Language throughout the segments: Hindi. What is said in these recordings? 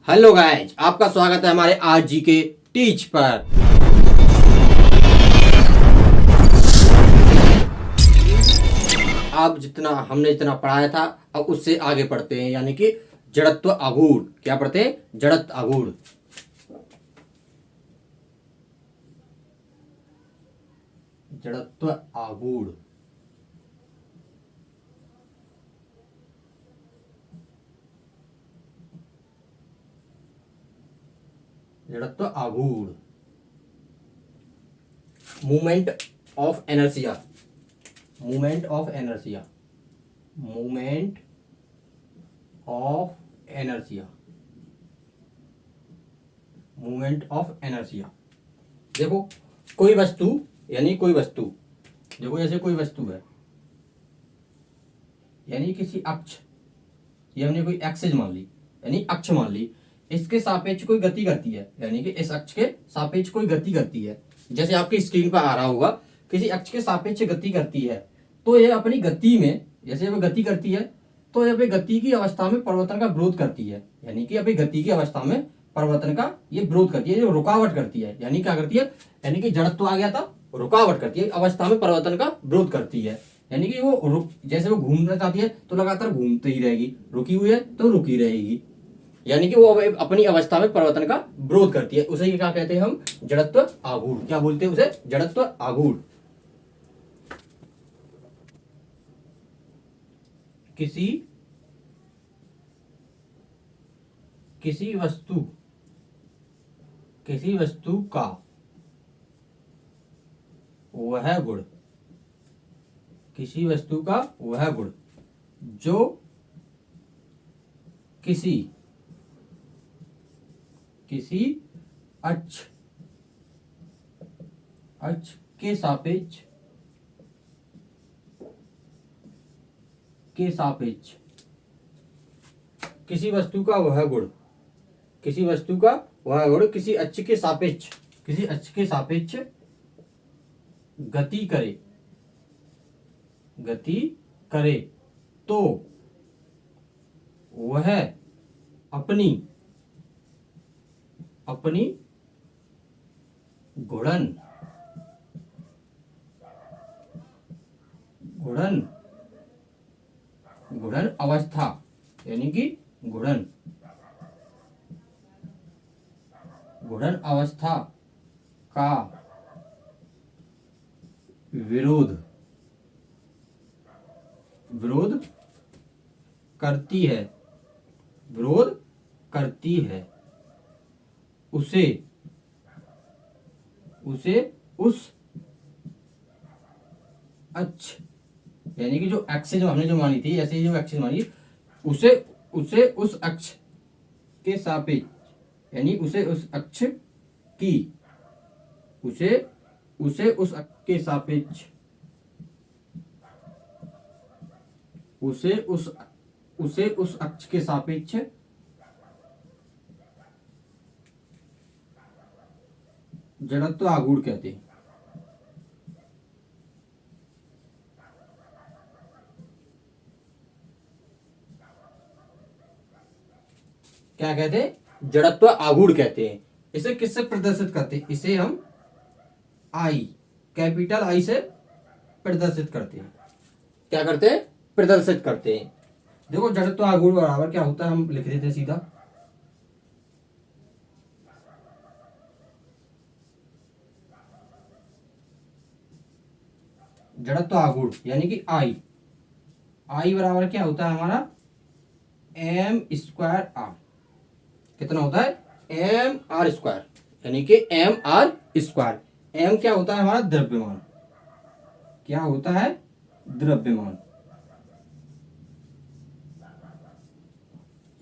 हेलो गाइज, आपका स्वागत है हमारे आज जी के टीच पर। अब हमने जितना पढ़ाया था अब उससे आगे पढ़ते हैं, यानी कि जड़त्व आघूर्ण। क्या पढ़ते हैं? जड़त्व आघूर्ण। जड़त्व आघूर्ण। जड़त्व आघूर्ण। Movement of inertia. Movement of inertia. Movement of inertia. Movement of inertia. देखो, कोई वस्तु, यानी कोई वस्तु, देखो जैसे कोई वस्तु है, यानी किसी अक्ष, ये हमने कोई एक्सिस मान ली, यानी अक्ष मान ली, इसके सापेक्ष कोई गति करती है, यानी कि इस अक्ष के सापेक्ष कोई गति करती है। जैसे आपकी स्क्रीन पर आ रहा होगा, किसी अक्ष के सापेक्ष गति करती है, तो यह अपनी गति में, जैसे वह गति करती है, तो यह अपनी गति की अवस्था में परिवर्तन का विरोध करती है, यानी कि अपनी गति की अवस्था में परिवर्तन का ये विरोध करती है, जो रुकावट करती है। यानी क्या करती है? यानी कि जड़त्व आ गया था, रुकावट करती है, अवस्था में परिवर्तन का विरोध करती है। यानी कि वो जैसे वो घूमना चाहती है तो लगातार घूमती ही रहेगी, रुकी हुई है तो रुकी रहेगी, यानी कि वो अपनी अवस्था में परिवर्तन का विरोध करती है। उसे क्या कहते हैं हम? जड़त्व आघूर्ण। क्या बोलते हैं उसे? जड़त्व आघूर्ण। किसी वस्तु का वह गुण, किसी वस्तु का वह गुण जो किसी अक्ष के सापेक्ष किसी वस्तु का वह गुण, किसी वस्तु का वह गुण किसी अक्ष के सापेक्ष गति करे तो वह अपनी घूर्णन अवस्था, यानी कि घूर्णन अवस्था का विरोध करती है, उसे उस अक्ष, यानी कि जो एक्सिस हमने जो मानी थी, ऐसे ही जो एक्सिस मानी, उसे उस अक्ष के सापेक्ष, यानी उसे उस अक्ष की, उसे उस अक्ष के सापेक्ष, उसे उस अक्ष के सापेक्ष जड़त्व आघूर्ण कहते हैं। क्या कहते हैं? जड़त्व आघूर्ण कहते हैं। इसे किससे प्रदर्शित करते हैं? इसे हम आई, कैपिटल आई से प्रदर्शित करते हैं। क्या करते हैं? प्रदर्शित करते हैं। देखो, जड़त्व आघूर्ण बराबर क्या होता है, हम लिख देते हैं सीधा। जड़त्व आघूर्ण यानी कि आई बराबर क्या होता है हमारा? M square R. कितना होता है? एम आर स्क्वायर, यानी कि एम आर स्क्वायर। एम क्या होता है हमारा? द्रव्यमान। क्या होता है? द्रव्यमान,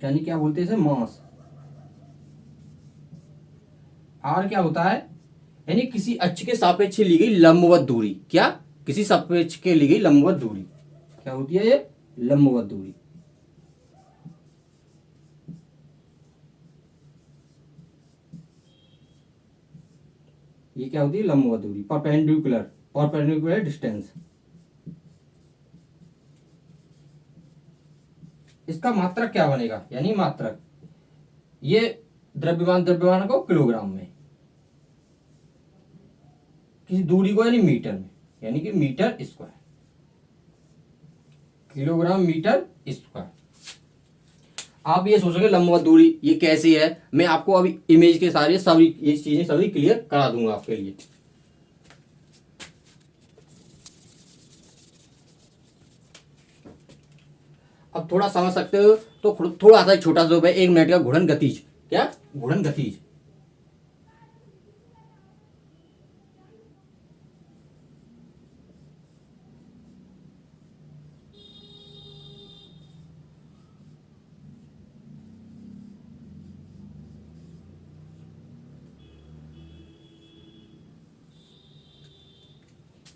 यानी क्या बोलते हैं इसे? मास। आर क्या होता है? यानी किसी अक्ष के सापेक्ष ली गई लंबवत दूरी। क्या? किसी सापेक्ष के ली गई लंबवत दूरी क्या होती है? ये लंबवत दूरी। ये क्या होती है? लंबवत दूरी। Perpendicular distance. इसका मात्रक क्या बनेगा? यानी मात्रक, ये द्रव्यमान को किलोग्राम में, किसी दूरी को यानी मीटर में, यानी कि metre square, kilogram metre square. आप ये सोचोगे लंबवत दूरी ये कैसी है, मैं आपको अभी इमेज के सारे सभी ये चीजें सभी क्लियर करा दूंगा आपके लिए। अब थोड़ा समझ सकते हो तो थोड़ा सा छोटा सा है 1 मिनट का घूर्णन गतिज। क्या घूर्णन गतिज?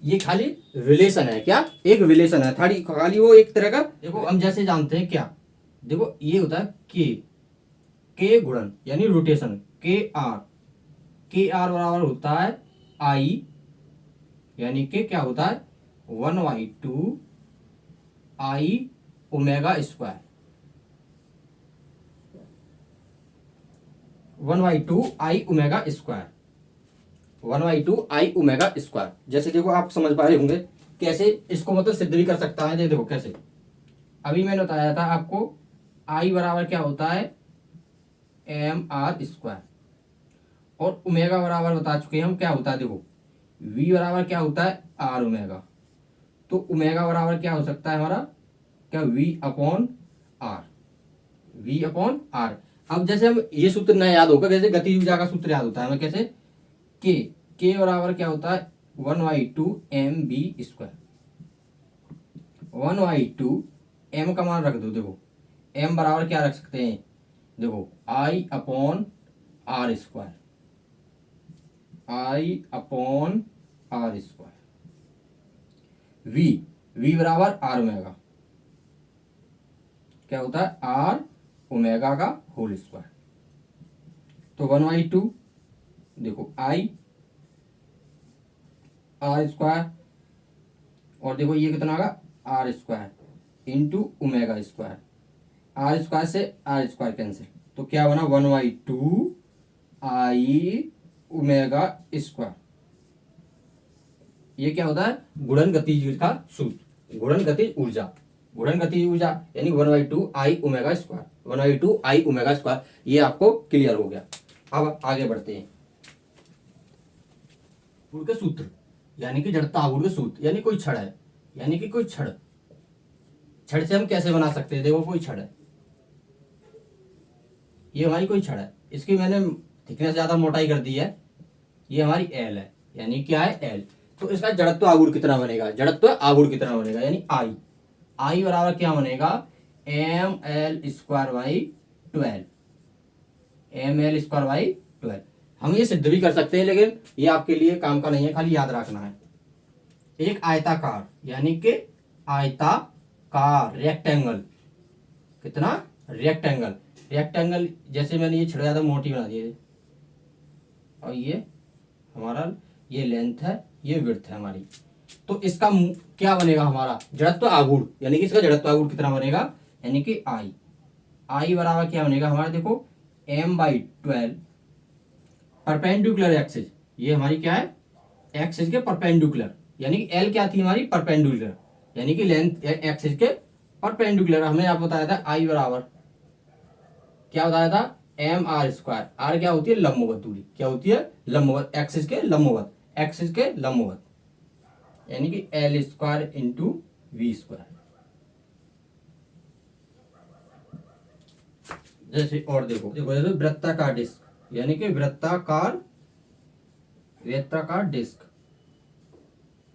ये खाली रिलेशन है। क्या? एक रिलेशन है, खाली वो एक तरह का। देखो हम जैसे जानते हैं क्या, देखो ये होता है के गुणन यानी रोटेशन, के आर बराबर होता है आई, यानी कि क्या होता है 1/2 आई ओमेगा स्क्वायर, 1/2 आई ओमेगा स्क्वायर, 1/2 आई ओमेगा स्क्वायर। जैसे देखो आप समझ पा रहे होंगे कैसे इसको मतलब सिद्ध भी कर सकता है। देखो कैसे, अभी मैंने बताया था आपको आई बराबर क्या होता है mr², और ओमेगा बराबर बता चुके हैं हम क्या होता है। देखो v बराबर क्या होता है r ओमेगा, तो ओमेगा बराबर क्या हो सकता है हमारा, क्या v/r। अब जैसे हम ये सूत्र ना याद होगा, जैसे गतिज ऊर्जा का सूत्र याद होता है हमें कैसे, के बराबर क्या होता है 1/2 mv², 1/2 m का मान रख दो। देखो m बराबर क्या रख सकते हैं, देखो I/r², I/r², v बराबर r ओमेगा, क्या होता है r ओमेगा का होल स्क्वायर। तो 1/2 देखो I r², और देखो ये कितना होगा r² into omega square, r² से r² कैंसिल, तो क्या बना 1/2 आई ओमेगा स्क्वायर। ये क्या होता है गुणन गतिज का सूत्र, गुणन गतिज ऊर्जा, गुणन गतिज ऊर्जा यानी 1/2 आई ओमेगा स्क्वायर, 1/2 आई ओमेगा स्क्वायर। ये आपको क्लियर हो गया। अब आगे बढ़ते हैं। आघूर्ण के सूत्र यानी कि जड़ता आघूर्ण के सूत्र, यानी कोई छड़ है, यानी कि कोई छड़, छड़ से हम कैसे बना सकते हैं। देखो कोई छड़ है, ये हमारी कोई छड़ है, इसकी मैंने थिकनेस ज्यादा मोटाई कर दी है, ये हमारी एल है, यानी क्या है एल। तो इसका जड़त्व आघूर्ण कितना बनेगा, जड़त्व आघूर्ण कितना बनेगा यानी आई बराबर क्या बनेगा ml²/12, ml²/12। हम ये सिद्ध भी कर सकते हैं, लेकिन ये आपके लिए काम का नहीं है, खाली याद रखना है। एक आयताकार यानी कि आयताकार रेक्टेंगल, कितना रेक्टेंगल जैसे मैंने ये छड़ ज्यादा मोटी बना दी है, और ये हमारा ये लेंथ है, ये विड्थ है हमारी, तो इसका क्या बनेगा हमारा जड़त्व आघूर्ण, यानी कि इसका जड़त्व आघूर्ण कितना बनेगा, यानी कि आई बराबर क्या बनेगा हमारा, देखो m/12 परपेंडिकुलर एक्सिस, ये हमारी क्या है एक्सिस के परपेंडिकुलर, यानी कि एल क्या थी हमारी परपेंडिकुलर, यानी कि लेंथ एक्सिस के परपेंडिकुलर। हमने आपको बताया था आई बराबर क्या बताया था mr², r क्या होती है लंबवत दूरी, क्या होती है लंबवत, एक्सिस के लंबवत, एक्सिस के लंबवत, यानी कि l² इंटू v²। जैसे और देखो जैसे वृत्ताकार डिस्क, यानी कि वृत्ताकार डिस्क,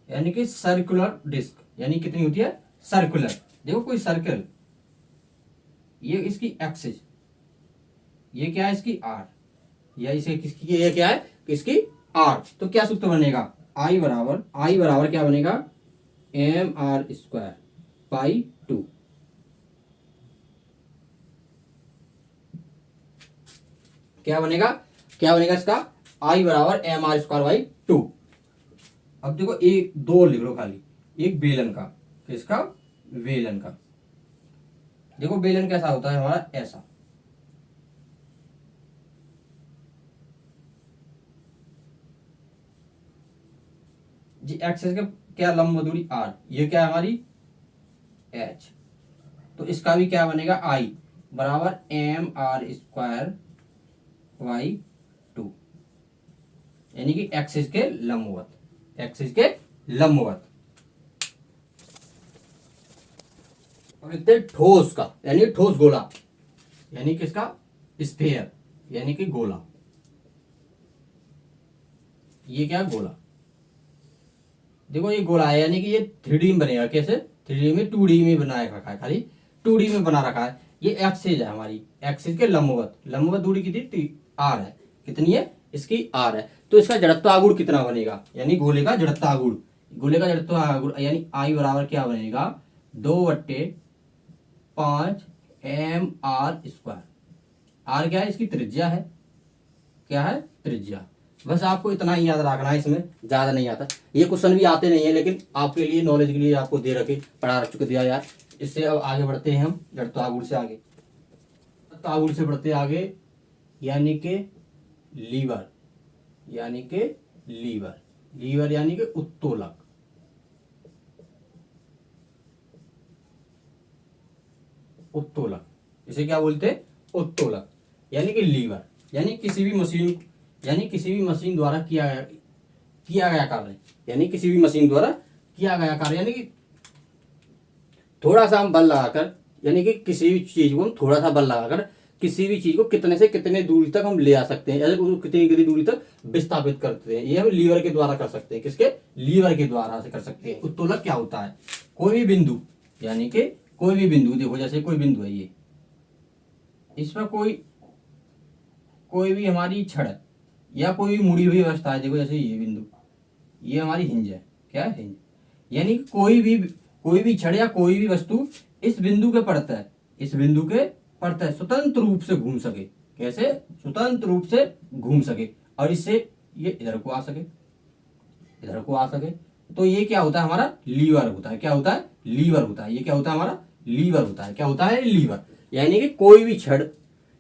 यानी कि सर्कुलर डिस्क, यानी कितनी होती है सर्कुलर। देखो कोई सर्कल, ये इसकी एक्सिस, ये क्या है इसकी आर, या इसे किसकी ये क्या है इसकी आर, तो क्या सूत्र बनेगा आई बराबर क्या बनेगा mr²/2। क्या बनेगा इसका आई बराबर mr²/2। अब देखो एक दो लिख लो खाली, एक बेलन का, किसका बेलन का। देखो बेलन कैसा होता है हमारा ऐसा, जी एक्सिस का क्या लंब दूरी r, ये क्या है हमारी h, तो इसका भी क्या बनेगा I बराबर M R square Y two, यानी कि एक्सिस के लंबवत, एक्सिस के लंबवत। और लिखते हैं ठोस का, यानी ठोस गोला, यानी किसका स्फीयर, यानी कि गोला। ये क्या गोला, देखो ये गोला है, यानी कि ये 3D में बनेगा। कैसे 3D में, 2D में बनाया रखा है, खाली 2D में बना रखा है। ये एक्सिस है हमारी, एक्सिस के लंबवत, लंबवत दूरी कितनी r है, कितनी है इसकी r है। तो इसका जड़त्व आघूर्ण कितना बनेगा, यानी गोले का जड़त्व आघूर्ण, गोले का जड़त्व आघूर्ण यानी I बराबर क्या बनेगा 2/5 एम आर स्क्वायर। r क्या है, इसकी त्रिज्या है, क्या है त्रिज्या। बस आपको इतना ही याद रखना है, इसमें ज्यादा नहीं आता। ये क्वेश्चन भी आते नहीं है, लेकिन आपके लिए नॉलेज के लिए आपको दे रखे, पढ़ा रख चुके दिया यार। इससे अब आगे बढ़ते हैं हम जड़त्वाघूर्ण से आगे, जड़त्वाघूर्ण से बढ़ते आगे, यानी कि लीवर, यानी कि लीवर, लीवर यानी कि उत्तोलक। उत्तोलक इसे क्या बोलते हैं, उत्तोलक, यानी कि लीवर, यानी किसी भी मशीन, यानी किसी भी मशीन द्वारा किया गया कार्य, यानी किसी भी मशीन द्वारा किया गया कार्य, यानी कि थोड़ा सा हम बल लगाकर, यानी कि किसी भी चीज को हम थोड़ा सा बल लगाकर किसी भी चीज को कितने से कितने दूरी तक हम ले आ सकते हैं, या कितनी कितनी दूरी तक विस्थापित करते हैं, ये हम लीवर के द्वारा कर सकते हैं। किसके, लीवर के द्वारा से कर सकते हैं। उत्तोलक क्या होता है, कोई भी बिंदु, यानी कि कोई भी बिंदु, देखो जैसे कोई बिंदु है ये, इसमें कोई भी हमारी छड़ या कोई भी मुड़ी हुई अवस्था है, देखो जैसे ये बिंदु, ये हमारी हिंज है, क्या है हिंज, यानी कोई भी छड़ या कोई भी वस्तु इस बिंदु के पड़ता है स्वतंत्र रूप से घूम सके। कैसे, स्वतंत्र रूप से घूम सके, और इससे ये इधर को आ सके, इधर को आ सके, तो ये क्या होता है हमारा लीवर होता है। क्या होता है, लीवर होता है। ये क्या होता है हमारा लीवर होता है। क्या होता है, लीवर, यानी कि कोई भी छड़,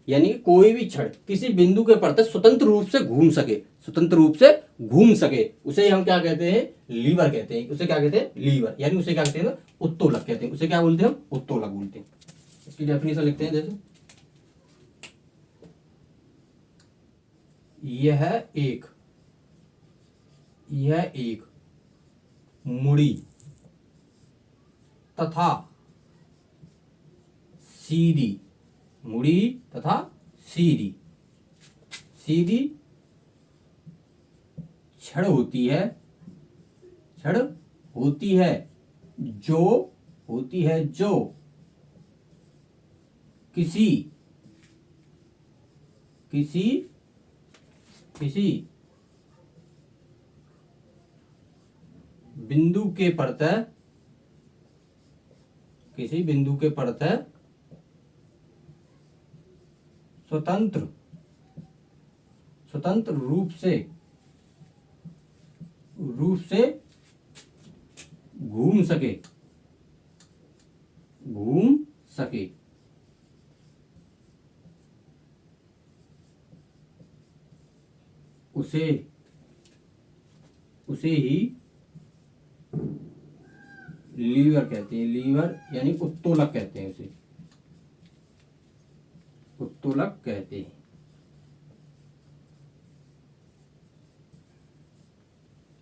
यानी कि कोई भी छड़ किसी बिंदु के पड़ते स्वतंत्र रूप से घूम सके, स्वतंत्र रूप से घूम सके, उसे हम क्या कहते हैं, लीवर कहते हैं। उसे क्या कहते हैं, लीवर, यानी उसे क्या कहते हैं, उत्तोलक कहते हैं। उसे क्या बोलते हैं, हम उत्तोलक बोलते हैं। इसकी डेफिनेशन लिखते हैं, जैसे यह एक मुड़ी तथा सीधी, मुड़ी तथा सीधी छड़ होती है, जो किसी बिंदु के प्रत्यय, स्वतंत्र रूप से घूम सके, उसे ही लीवर कहते हैं। लीवर यानी उत्तोलक कहते हैं, उसे उत्तोलक कहते हैं।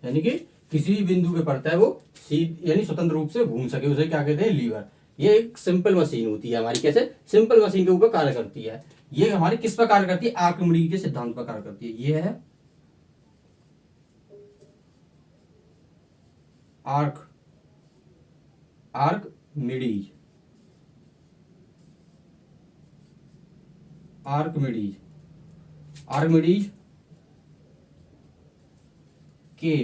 यानी कि किसी भी बिंदु पे पड़ता है वो यानी स्वतंत्र रूप से घूम सके, उसे क्या कहते हैं, लीवर। ये एक सिंपल मशीन होती है हमारी। कैसे, सिंपल मशीन के ऊपर कार्य करती है। ये हमारी किस पर कार्य करती है, आर्किमिडीज के सिद्धांत पर कार्य करती है। ये है आर्किमिडीज के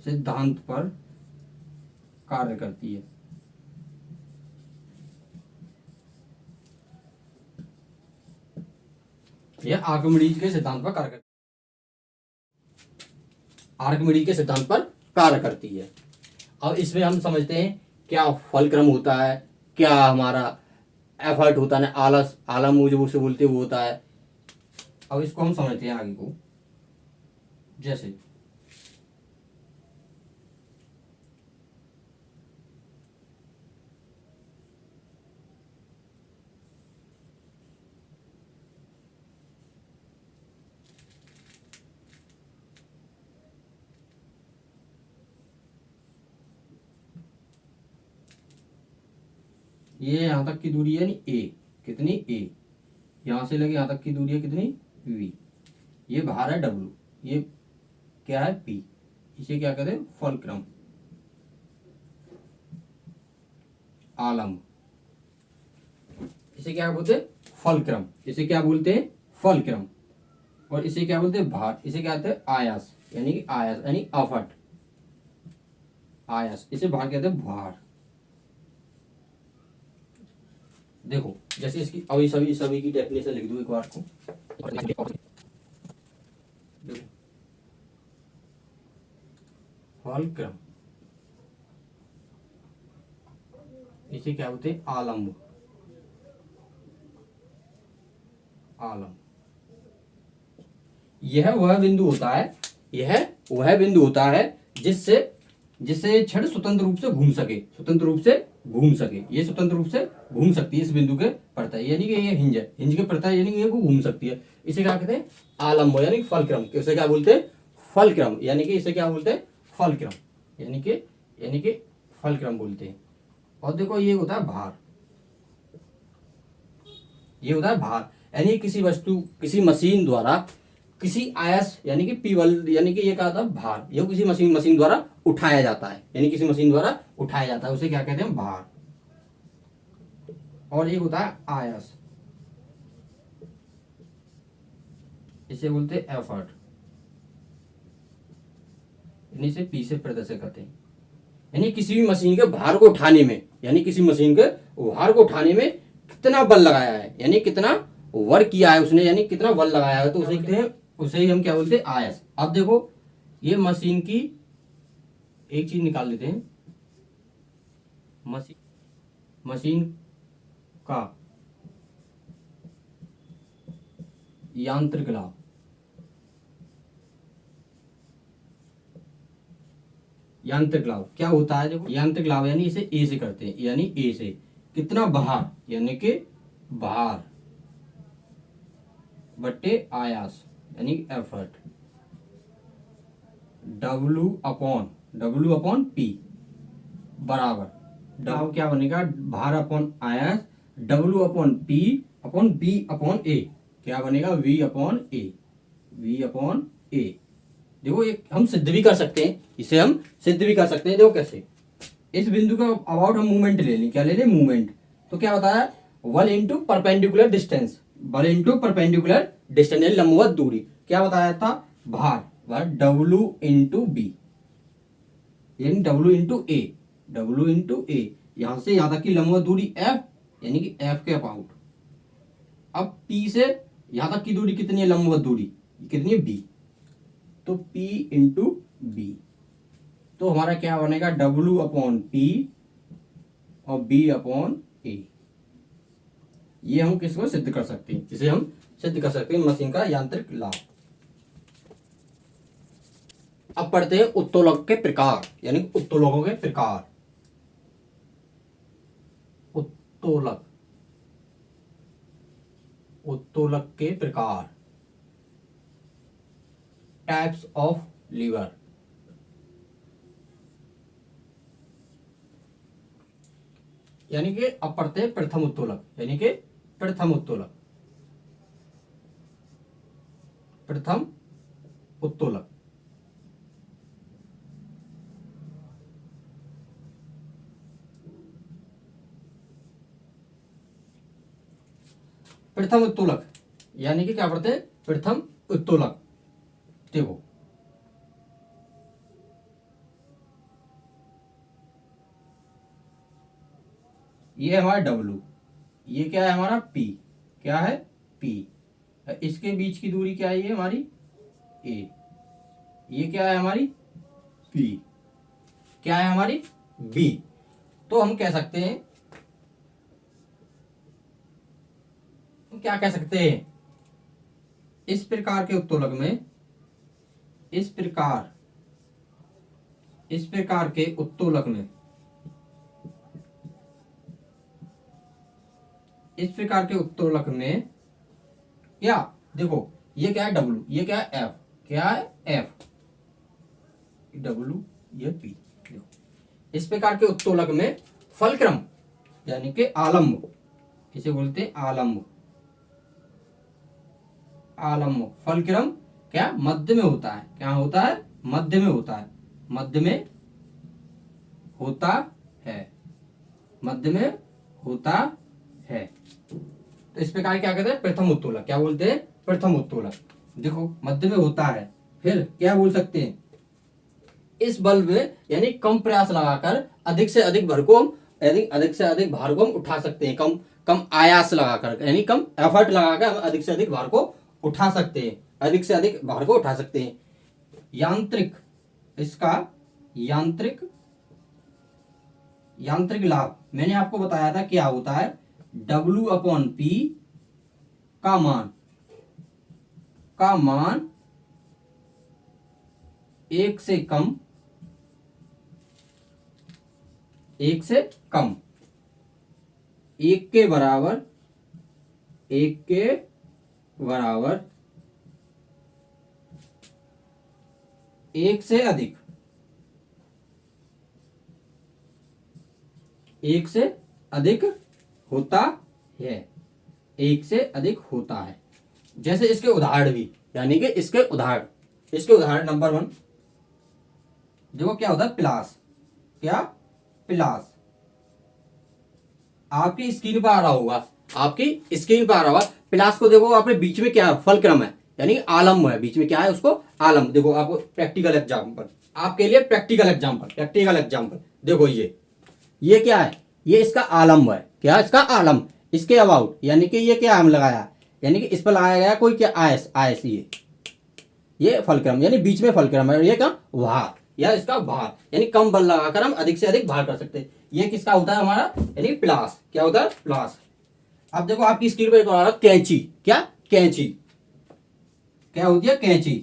सिद्धांत पर कार्य करती है। यह आर्किमिडीज के सिद्धांत पर कार्य करती है, आर्किमिडीज के सिद्धांत पर कार्य करती है। अब इसमें हम समझते हैं क्या फलक्रम होता है, क्या हमारा एफर्ट होता है, आलम जो उसे बोलते हैं वो होता है, अब इसको हम समझते हैं आगे को। जैसे ये यहां तक की दूरी है यानी ए, कितनी ए, यहां से लगे यहां तक की दूरी है कितनी वी, ये भार है डब्लू, ये क्या है पी, इसे क्या कहते हैं फलक्रम, आलम्ब, इसे क्या बोलते हैं फलक्रम, इसे क्या बोलते हैं फलक्रम, और इसे क्या बोलते हैं भार, इसे क्या कहते हैं आयास, यानी कि आयास यानी अफट, आयास, इसे भार कहते हैं भार। देखो जैसे इसकी अभी सभी सभी की डेफिनेशन लिख दूं एक बार को। देखो फलक्रम, इसे क्या बोलते हैं आलम्ब, आलम्ब, यह वह बिंदु होता है, यह वह बिंदु होता है जिससे जिससे छड़ स्वतंत्र रूप से घूम सके, स्वतंत्र रूप से घूम सके, ये स्वतंत्र रूप से घूम सकती है इस बिंदु के प्रत्यय, यानी कि ये हिंज है, हिंज के प्रत्यय यानी कि ये को घूम सकती है, इसे क्या कहते हैं आलम्ब यानी फलक्रम, इसे क्या बोलते हैं फलक्रम, यानी कि इसे क्या बोलते हैं फलक्रम, यानी कि फलक्रम बोलते हैं। और देखो ये होता है भार, ये होता है भार, यानी किसी वस्तु किसी मशीन द्वारा किसी आयस यानी कि पीवल यानी कि ये क्या था भार, ये किसी मशीन मशीन द्वारा उठाया जाता है, यानी किसी मशीन द्वारा उठाया जाता है, उसे क्या कहते हैं भार। और एक होता है आयस, इसे बोलते हैं एफर्ट, यानी इसे पी से प्रदर्शित करते हैं, यानी किसी भी मशीन के भार को उठाने में, यानी किसी मशीन के भार को उठाने में कितना बल लगाया है, यानी कितना वर्क किया है उसने, यानी कितना बल लगाया है, तो उसे कहते हैं, उसे ही हम क्या बोलते हैं आयस। अब देखो ये मशीन की एक चीज निकाल लेते हैं, मशीन मशीन का यांत्रिक लाभ, यांत्रिक लाभ क्या होता है, देखो यांत्रिक लाभ यानी इसे ए से करते हैं, यानी ए से कितना भार, यानी कि भार बट्टे आयास यानी एफर्ट, डब्लू अपॉन पी बराबर, डब्लू क्या बनेगा भार अपॉन आयास, W upon P upon B upon A, क्या बनेगा V upon A, V upon A. देखो ये हम सिद्ध भी कर सकते हैं, इसे हम सिद्ध भी कर सकते हैं, देखो कैसे, इस बिंदु का अबाउट हम मूवमेंट ले लें, क्या ले लें मूवमेंट, तो क्या बताया बल इंटू परपेंडिकुलर डिस्टेंस, बल इंटू परपेंडिकुलर डिस्टेंस यानी लंबवत दूरी, क्या बताया था भार डब्लू इंटू बी, यानी डब्लू इंटू ए, डब्लू इंटू ए, यहां से यहां तक की लंबवत दूरी एफ, यानी कि एफ के अबाउट, अब पी से यहां तक की दूरी कितनी है लंबवत दूरी कितनी है बी, तो P इंटू बी, तो हमारा क्या बनेगा W अपॉन पी और B अपॉन ए, ये हम किसको सिद्ध कर सकते हैं, इसे हम सिद्ध कर सकते हैं मशीन का यांत्रिक लाभ। अब पढ़ते हैं उत्तोलक के प्रकार, यानी उत्तोलकों के प्रकार, उत्तोलक, उत्तोलक के प्रकार, टाइप्स ऑफ लीवर, यानी कि अब पढ़ते हैं प्रथम उत्तोलक, यानी कि प्रथम उत्तोलक, प्रथम उत्तोलक, प्रथम उत्तोलक यानी कि क्या पढ़ते हैं प्रथम उत्तोलक। देखो ये है हमारा डब्लू, ये क्या है हमारा पी, क्या है पी, इसके बीच की दूरी क्या है ये हमारी ए, ये क्या है हमारी पी, क्या है हमारी बी, तो हम कह सकते हैं, हम क्या कह सकते हैं इस प्रकार के उत्तोलक में, इस प्रकार के उत्तोलक में, इस प्रकार के उत्तोलक में क्या, देखो ये क्या है W, ये क्या है F, क्या है F, W ये P। देखो इस प्रकार के उत्तोलक में फलक्रम यानी कि आलम्ब, इसे बोलते हैं आलम्ब, आलम्ब फलक्रम क्या मध्य में होता है, क्या होता है, मध्य में होता है, मध्य में होता है, मध्य में होता है। तो इस प्रकार क्या कहते हैं, प्रथम उत्तोलक, क्या बोलते हैं, प्रथम उत्तोलक। देखो मध्य में होता है, फिर क्या बोल सकते हैं, इस बल में यानी कम प्रयास लगाकर अधिक से अधिक भार को हम, यानी अधिक से अधिक भार को हम उठा सकते हैं, कम कम आयास लगाकर, यानी कम एफर्ट लगाकर हम अधिक से अधिक भार को उठा सकते हैं, अधिक से अधिक भार को उठा सकते हैं। यांत्रिक, इसका यांत्रिक, यांत्रिक लाभ मैंने आपको बताया था क्या होता है, W/P का मान 1 से कम, 1 से कम, 1 के बराबर, 1 के बराबर, 1 से अधिक, 1 से अधिक होता है, 1 से अधिक होता है। जैसे इसके उदाहरण भी, यानी कि इसके उदाहरण नंबर 1 देखो क्या होता है, प्लास, क्या, प्लास। आपकी स्क्रीन पर आ रहा होगा, आपकी स्क्रीन पर आ रहा होगा प्लास को। देखो आपने बीच में क्या फलक्रम है, यानी आलम्ब है, बीच में क्या है उसको आलम्ब। देखो आपको प्रैक्टिकल एग्जांपल, आपके लिए प्रैक्टिकल एग्जांपल देखो ये क्या है, ये इसका आलम्ब है, क्या इसका आलम्ब, इसके अबाउट यानी कि ये क्या हम लगाया, यानी कि इस पर लगाया गया कोई क्या आयस, आयस ये फलक्रम, यानी बीच में फलक्रम है, ये क्या भार या इसका भार, यानी कम बल लगाकर हम अधिक से अधिक भार कर सकते हैं। ये किसका होता है हमारा, यानी प्लास, क्या होता है, प्लास। अब देखो आपकी स्क्रीन पर एक और कैंची, क्या, कैंची, क्या होती है, कैंची,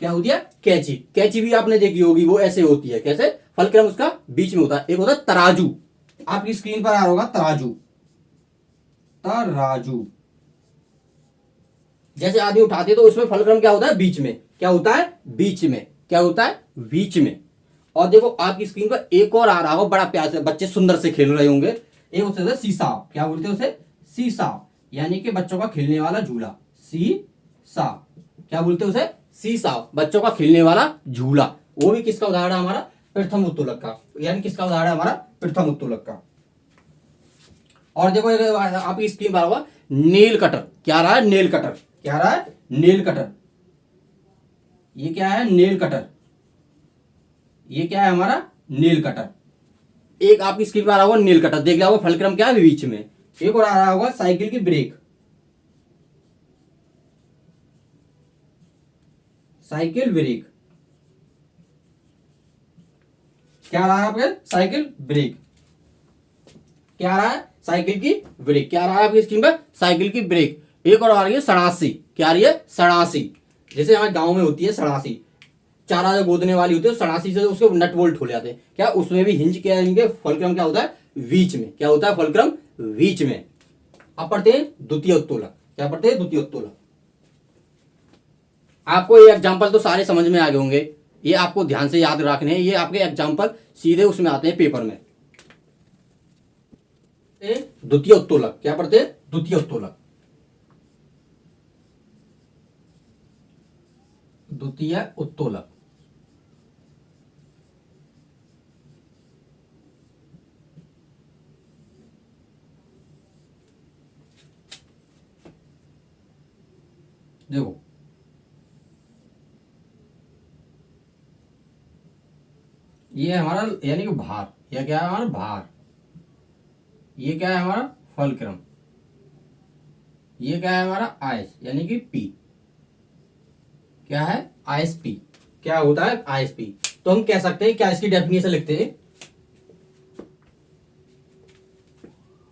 क्या होती है, कैंची। कैंची भी आपने देखी होगी, वो ऐसे होती है, कैसे, फलक्रम उसका बीच में होता है। एक होता है तराजू, आपकी स्क्रीन पर आ रहा होगा तराजू, तराजू। जैसे आदमी उठाते हैं तो उसमें फलक्रम क्या होता है, बीच में, क्या होता है, बीच में, क्या होता है, बीच में। और देखो आपकी स्क्रीन पर एक और आ रहा हो, बड़ा प्यार से बच्चे सुंदर से खेल रहे होंगे, एक उसे सीसा, क्या बोलते हैं उसे, सीसा, यानी कि बच्चों का खेलने वाला झूला, सीसा, क्या बोलते हैं उसे, सीसा, बच्चों का खेलने वाला झूला। वो भी किसका उदाहरण है, हमारा प्रथम उत्तोलक का, यानी किसका उदाहरण है, हमारा प्रथम उत्तोलक का। और देखो आपकी स्क्रीन पर होगा नेल कटर, क्या रहा है, नेल कटर, क्या रहा है, नेल कटर। ये क्या है, नेल कटर, ये क्या है हमारा, नेल कटर। एक आपकी स्क्रीन पर आ रहा होगा नेल कटर, देख रहा होगा फलक्रम क्या है, बीच में। एक और आ रहा होगा साइकिल की ब्रेक, साइकिल ब्रेक, क्या रहा है आपके, साइकिल ब्रेक, क्या रहा है, साइकिल की ब्रेक, क्या रहा है आपकी स्क्रीन पर, साइकिल की ब्रेक। एक और आ रही है सड़ासी, क्या आ रही है, सड़ासी, जैसे हमारे गांव में होती है सड़ासी, चारा जो गोदने वाली होती है, सड़ासी से उसके नट बोल्ट खुल जाते हैं, क्या उसमें भी हिंज क्या है, फलक्रम क्या होता है, बीच में, क्या होता है, फलक्रम बीच में। अब पढ़ते हैं द्वितीय उत्तोलक, क्या पढ़ते हैं, द्वितीय उत्तोलक। आपको ये एग्जाम्पल तो सारे समझ में आ गए होंगे, ये आपको ध्यान से याद रखने हैं, ये आपके एग्जाम्पल सीधे उसमें आते हैं पेपर में। द्वितीय उत्तोलक, क्या पढ़ते हैं, द्वितीय उत्तोलक, द्वितीय उत्तोलक। देखो ये हमारा यानी कि भार, यह क्या है हमारा भार, ये क्या है हमारा फलक्रम, ये क्या है हमारा आयस यानी कि पी, क्या है आयस पी, क्या होता है आयस पी। तो हम कह सकते हैं, क्या इसकी डेफिनेशन लिखते हैं,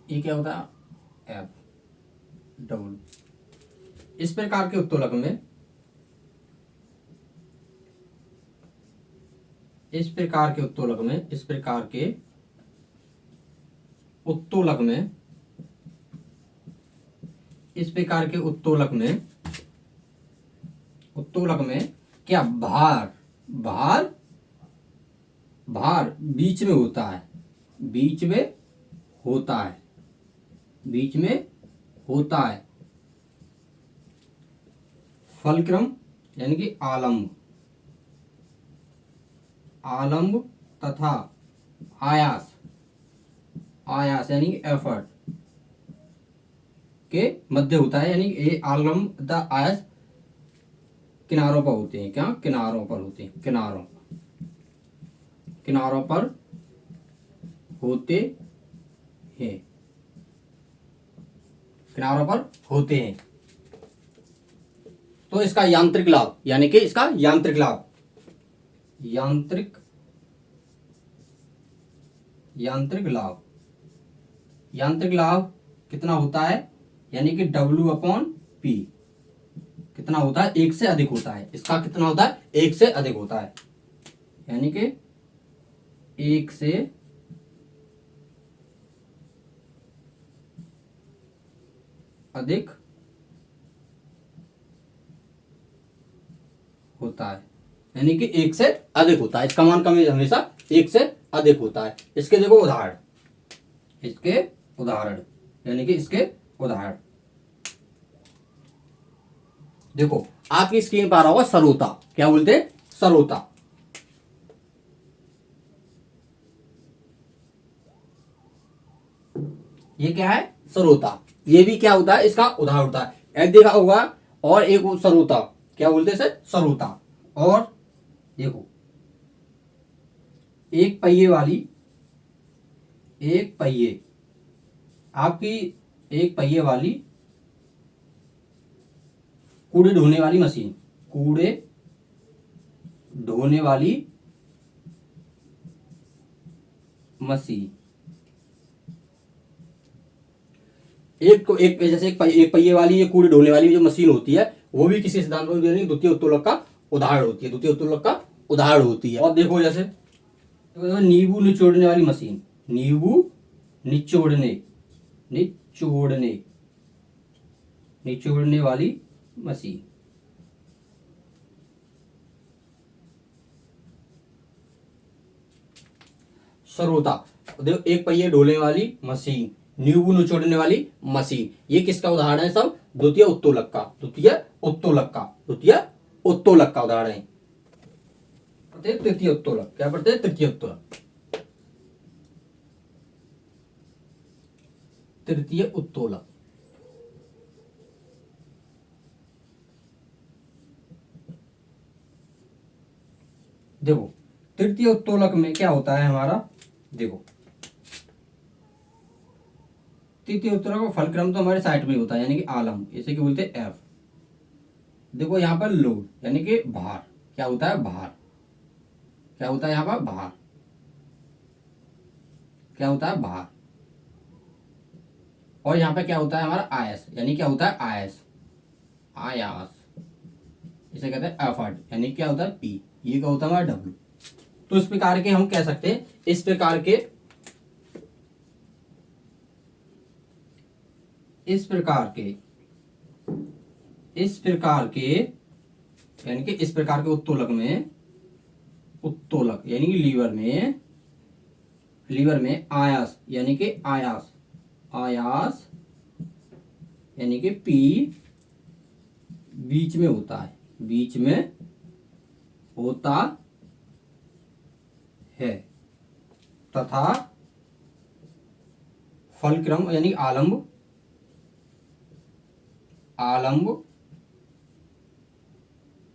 ये क्या होता है, एफ डब्ल्यू। इस प्रकार के उत्तोलक में इस प्रकार के उत्तोलक में इस प्रकार के उत्तोलक में इस प्रकार के उत्तोलक में क्या भार भार भार बीच में होता है, बीच में होता है, बीच में होता है। फलक्रम यानी कि आलम्ब आलम्ब तथा आयास आयास यानी कि एफर्ट के मध्य होता है। यानी ये आलम्ब तथा आयास किनारों पर होते हैं। क्या? किनारों पर होते हैं। किनारों पर होते हैं। किनारों पर होते हैं। तो इसका यांत्रिक लाभ यानी कि इसका यांत्रिक लाभ यांत्रिक लाभ कितना होता है? यानी कि W/P कितना होता है? 1 से अधिक होता है। इसका कितना होता है? 1 से अधिक होता है। यानी कि 1 से अधिक होता है। यानी कि 1 से अधिक होता है। इसका मान कमी हमेशा 1 से अधिक होता है। इसके देखो उदाहरण यानी कि इसके उदाहरण देखो, आपकी स्क्रीन पर आ रहा होगा सरोता। क्या बोलते हैं? सरोता। ये क्या है? सरोता। ये भी क्या होता है? इसका उदाहरण होता है। एक देखा होगा और एक सरोता। क्या बोलते हैं सर? सरोता। और देखो, एक पहिए आपकी एक पहिए वाली कूड़े ढोने वाली मशीन एक जैसे एक पहिए वाली ये कूड़े ढोने वाली जो मशीन होती है, वो भी किसी सिद्धांत द्वितीय उत्तोलक का उदाहरण होती है। और देखो जैसे तो नींबू निचोड़ने वाली मशीन, नींबू निचोड़ने वाली मशीन। सरोता। देखो, एक पहिए ढोने वाली मशीन, नींबू निचोड़ने वाली मशीन, ये किसका उदाहरण है? सब द्वितीय उत्तोलक का उदाहरण है। तृतीय उत्तोलक। क्या पढ़ते हैं? तृतीय उत्तोलक। देखो, तृतीय उत्तोलक में क्या होता है हमारा? देखो, तृतीय उत्तोलक का फलक्रम तो हमारे साइड में होता है, यानी कि आलम्ब, इसे क्या बोलते हैं? एफ। देखो यहां पर लोड यानी कि भार। क्या होता है? भार। क्या होता है यहां पर? भार। क्या होता है? भार। और यहां पे क्या होता है हमारा? आयस। यानी क्या होता है? आयास। इसे कहते हैं एफर्ट। यानी क्या होता है? पी। ये क्या होता है? हमारा डब्ल्यू। तो इस प्रकार के हम कह सकते हैं, इस प्रकार के यानी कि इस प्रकार के उत्तोलक यानी कि लीवर में आयास यानी कि आयास यानी कि पी बीच में होता है तथा फलक्रम यानी आलम्ब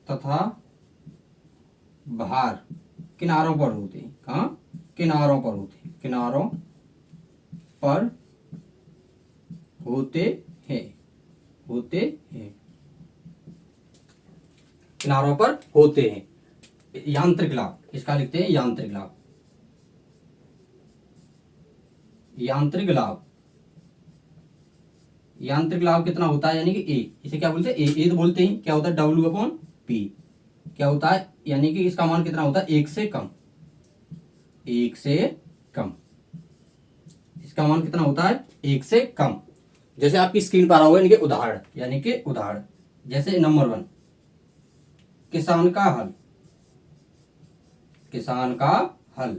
तथा भार किनारों पर होते हैं। कहाँ? किनारों पर होते हैं। किनारों पर होते हैं। यांत्रिक लाभ, इसका लिखते हैं यांत्रिक लाभ। यांत्रिक लाभ कितना होता है, यानी कि ए, इसे क्या बोलते हैं, ए तो बोलते हैं, क्या होता है W/P, क्या होता है, यानी कि इसका मान कितना होता है, 1 से कम, 1 से कम, इसका मान कितना होता है, 1 से कम। जैसे आपकी स्क्रीन पर आ रहा होगा, यानी कि उदाहरण, यानी कि उदाहरण, जैसे नंबर 1 किसान का हल, किसान का हल,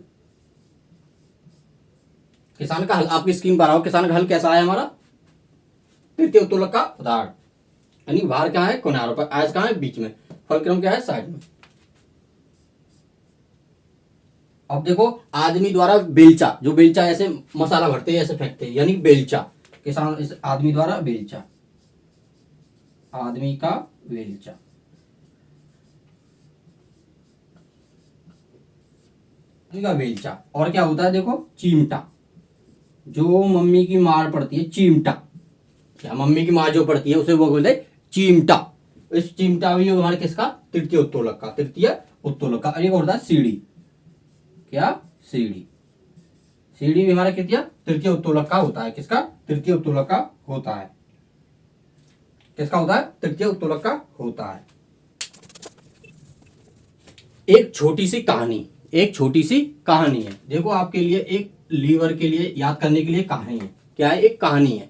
किसान का हल आपकी स्क्रीन पर आ रहा हो। किसान का हल कैसा है हमारा, तृतीय उत्तोलक का उदाहरण, यानी भार क्या है, किनारों पर, आयस कहाँ है, बीच में, फल क्रम क्या है, साइड में। अब देखो आदमी द्वारा बेलचा, जो बेलचा ऐसे मसाला भरते हैं, ऐसे फेंकते हैं, यानी बेलचा, किसान इस आदमी द्वारा बेलचा, आदमी का बेलचा। आदमी का बेलचा। और क्या होता है, देखो चिमटा, जो मम्मी की मार पड़ती है, चिमटा, क्या मम्मी की मार जो पड़ती है उसे वो बोलते हैं चिमटा। इस चिमटा भी हमारे किसका, तृतीय उत्तोलक का, तृतीय उत्तोलक का। एक होता है सीढ़ी, क्या, सीढ़ी, सीढ़ी भी हमारा कितना, तृतीय उत्तोलक का होता है, किसका, तृतीय उत्तोलक का होता है, किसका होता है, तृतीय उत्तोलक का होता है। एक छोटी सी कहानी, एक छोटी सी कहानी है, देखो आपके लिए एक लीवर के लिए याद करने के लिए कहानी है, क्या है, एक कहानी है,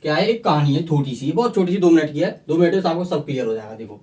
क्या है, एक कहानी है, छोटी सी, बहुत छोटी सी, 2 मिनट की है, 2 मिनट में आपको सब क्लियर हो जाएगा। देखो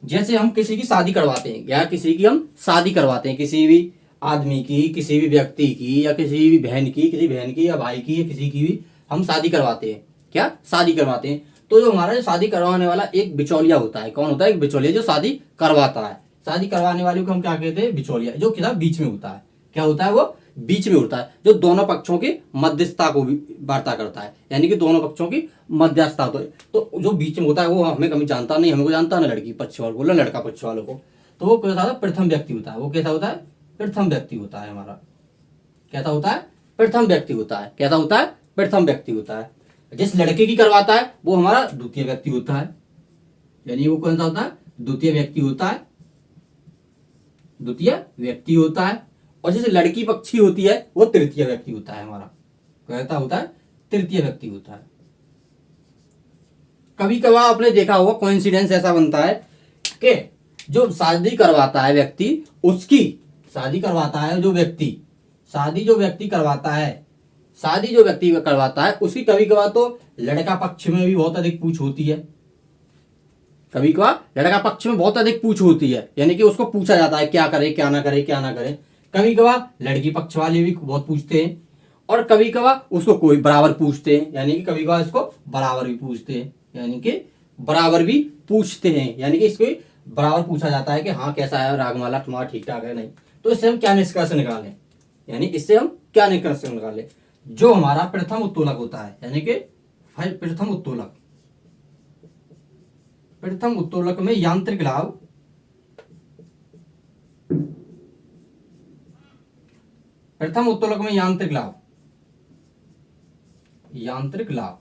जैसे हम किसी की शादी करवाते हैं, या किसी की हम शादी करवाते हैं, किसी भी आदमी की, किसी भी व्यक्ति की, या किसी भी बहन की, किसी बहन की या भाई की, या किसी की भी हम शादी करवाते हैं, क्या, शादी करवाते हैं। तो जो हमारा शादी करवाने वाला एक बिचौलिया होता है, कौन होता है, एक बिचौलिया जो शादी करवाता है। शादी करवाने वाले को हम क्या कहते हैं, बिचौलिया, जो किधर बीच में होता है, क्या होता है, वो बीच में होता है, जो दोनों पक्षों की मध्यस्थता को भी वार्ता करता है, यानी कि दोनों पक्षों की मध्यस्थता। तो जो बीच में होता है वो हमें कभी जानता नहीं, हमें को जानता ना लड़की पक्ष वालों को, ना लड़का पक्ष वालों को। तो वो कैसा होता है, प्रथम व्यक्ति होता है, वो कैसा होता है, प्रथम व्यक्ति होता है हमारा, कैसा होता है, प्रथम व्यक्ति होता है, कैसा होता है, प्रथम व्यक्ति होता है। जिस लड़के की करवाता है वो हमारा द्वितीय व्यक्ति होता है, यानी वो कौन सा होता है, द्वितीय व्यक्ति होता है, द्वितीय व्यक्ति होता है। और जैसे लड़की पक्षी होती है वो तृतीय व्यक्ति होता है हमारा, कहता होता है, तृतीय व्यक्ति होता है। कभी कभार आपने देखा होगा कोइंसिडेंस ऐसा बनता है कि जो शादी करवाता है व्यक्ति, उसकी शादी करवाता है जो व्यक्ति, शादी जो व्यक्ति करवाता है, शादी जो व्यक्ति करवाता है उसकी कभी कभार तो लड़का पक्ष में भी बहुत अधिक पूछ होती है, कभी कभार लड़का पक्ष में बहुत अधिक पूछ होती है, यानी कि उसको पूछा जाता है क्या करे, क्या ना करे, क्या ना करे। कभी कभार लड़की पक्ष वाले भी बहुत पूछते हैं, और कभी कभार उसको कोई बराबर पूछते हैं, यानी कि कभी कभार इसको बराबर भी पूछते हैं, यानी कि बराबर भी पूछते हैं, यानी कि इसको बराबर पूछा जाता है कि हाँ कैसा है रागमाला, तुम्हारा ठीक ठाक है नहीं। तो इससे हम क्या निष्कर्ष निकालें, यानी इससे हम क्या निष्कर्ष निकालें, जो हमारा प्रथम उत्तोलक होता है, यानी कि प्रथम उत्तोलक, प्रथम उत्तोलक में यांत्रिक लाभ, प्रथम उत्तोलक में यांत्रिक लाभ, यांत्रिक लाभ,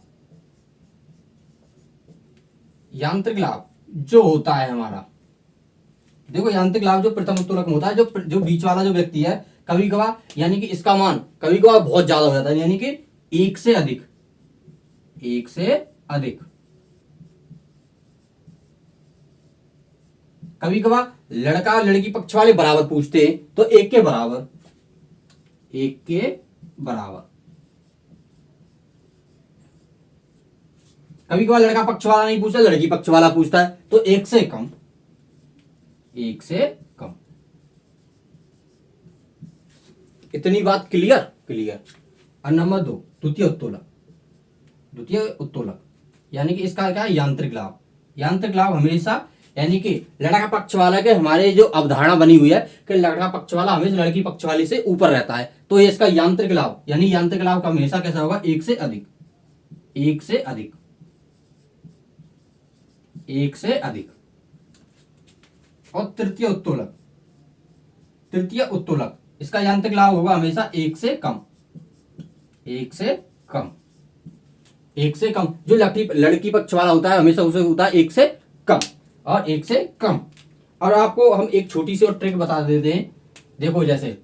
यांत्रिक लाभ जो होता है हमारा, देखो यांत्रिक लाभ जो प्रथम उत्तोलक में होता है, जो बीच वाला जो व्यक्ति है, कभी कभार यानी कि इसका मान कभी कभार बहुत ज्यादा हो जाता है, यानी कि 1 से अधिक, 1 से अधिक। कभी कभार लड़का लड़की पक्ष वाले बराबर पूछते हैं तो 1 के बराबर, 1 के बराबर। कभी कभार लड़का पक्ष वाला नहीं पूछता, लड़की पक्ष वाला पूछता है तो 1 से कम, 1 से कम। इतनी बात क्लियर, क्लियर। और नंबर 2 द्वितीय उत्तोलक, द्वितीय उत्तोलक यानी कि इसका क्या है, यांत्रिक लाभ। यांत्रिक लाभ हमेशा यानी कि लड़का पक्ष वाला के, हमारे जो अवधारणा बनी हुई है कि लड़का पक्ष वाला हमेशा लड़की पक्ष वाली से ऊपर रहता है, तो ये इसका यांत्रिक लाभ, यानी यांत्रिक लाभ का हमेशा कैसा होगा, 1 से अधिक, 1 से अधिक, 1 से अधिक। और तृतीय उत्तोलक, तृतीय उत्तोलक इसका यांत्रिक लाभ होगा हमेशा 1 से कम, 1 से कम, 1 से कम। जो लड़की पक्ष वाला होता है हमेशा उसे होता है 1 से कम, और 1 से कम। और आपको हम एक छोटी सी और ट्रिक बता देते हैं। देखो जैसे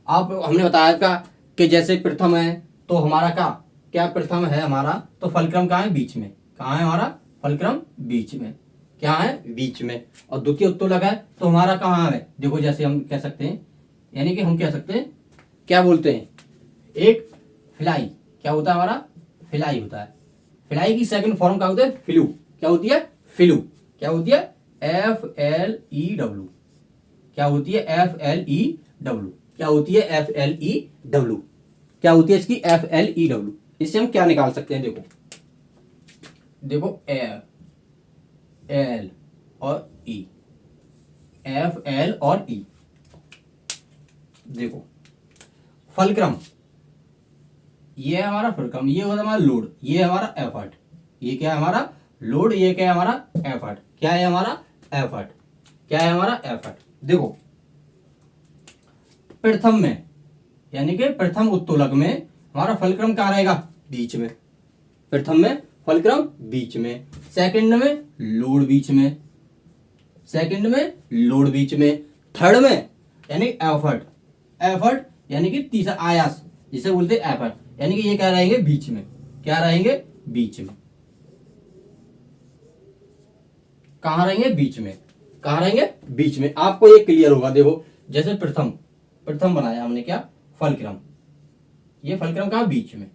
आप हमने बताया था कि जैसे प्रथम है तो हमारा क्या क्या प्रथम है हमारा, तो फलक्रम कहाँ है, बीच में। कहाँ है हमारा फलक्रम, बीच में। क्या है, बीच में। और द्वितीय उत्तोलक है तो हमारा कहाँ है, देखो जैसे हम कह सकते हैं, यानी कि हम कह सकते हैं, क्या बोलते हैं, एक फिलाई, क्या होता है हमारा, फिलाई होता है। फिलाई की सेकंड फॉर्म क्या होता है, फ्लू। क्या होती है, फ्लू। क्या होती है, FLEW। क्या होती है, FLEW। क्या होती है, FLEW। क्या होती है इसकी, FLEW। इससे हम क्या निकाल सकते हैं, देखो देखो L और E, FL और E। देखो फलक्रम, ये है हमारा फलक्रम, ये होता है हमारा लोड, ये है हमारा एफर्ट। ये क्या है हमारा लोड, ये क्या है हमारा एफर्ट। क्या है हमारा एफर्ट, क्या है हमारा एफर्ट। देखो प्रथम में, यानी कि प्रथम उत्तोलक में हमारा फलक्रम कहाँ रहेगा, बीच में। प्रथम में फलक्रम बीच में, सेकंड में लोड बीच में, सेकंड में लोड बीच में, थर्ड में यानी एफर्ट, एफर्ट यानी कि तीसरा आयास, जिसे बोलते हैं एफर्ट, यानी कि ये क्या रहेंगे, बीच में। क्या रहेंगे, बीच में। कहां रहेंगे, बीच में। कहां रहेंगे, बीच में। आपको ये क्लियर होगा, देखो जैसे प्रथम, प्रथम बनाया हमने क्या, फलक्रम। ये फलक्रम कहां, बीच में।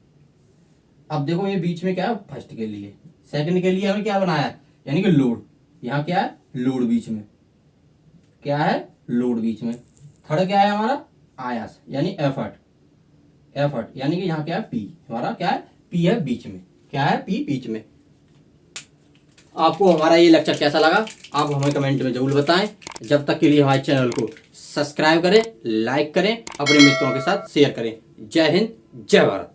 अब देखो ये बीच में क्या है, फर्स्ट के लिए। सेकंड के लिए हमें क्या बनाया है, यानी कि लोड। यहाँ क्या है, लोड बीच में। क्या है, लोड बीच में। थर्ड क्या है हमारा, आयास यानी एफर्ट, एफर्ट यानी कि यहाँ क्या है, पी। हमारा क्या है, पी है बीच में। क्या है, पी बीच में। आपको हमारा ये लेक्चर कैसा लगा, आप हमें कमेंट में जरूर बताएं। जब तक के लिए हमारे चैनल को सब्सक्राइब करें, लाइक करें, अपने मित्रों के साथ शेयर करें। जय हिंद, जय भारत।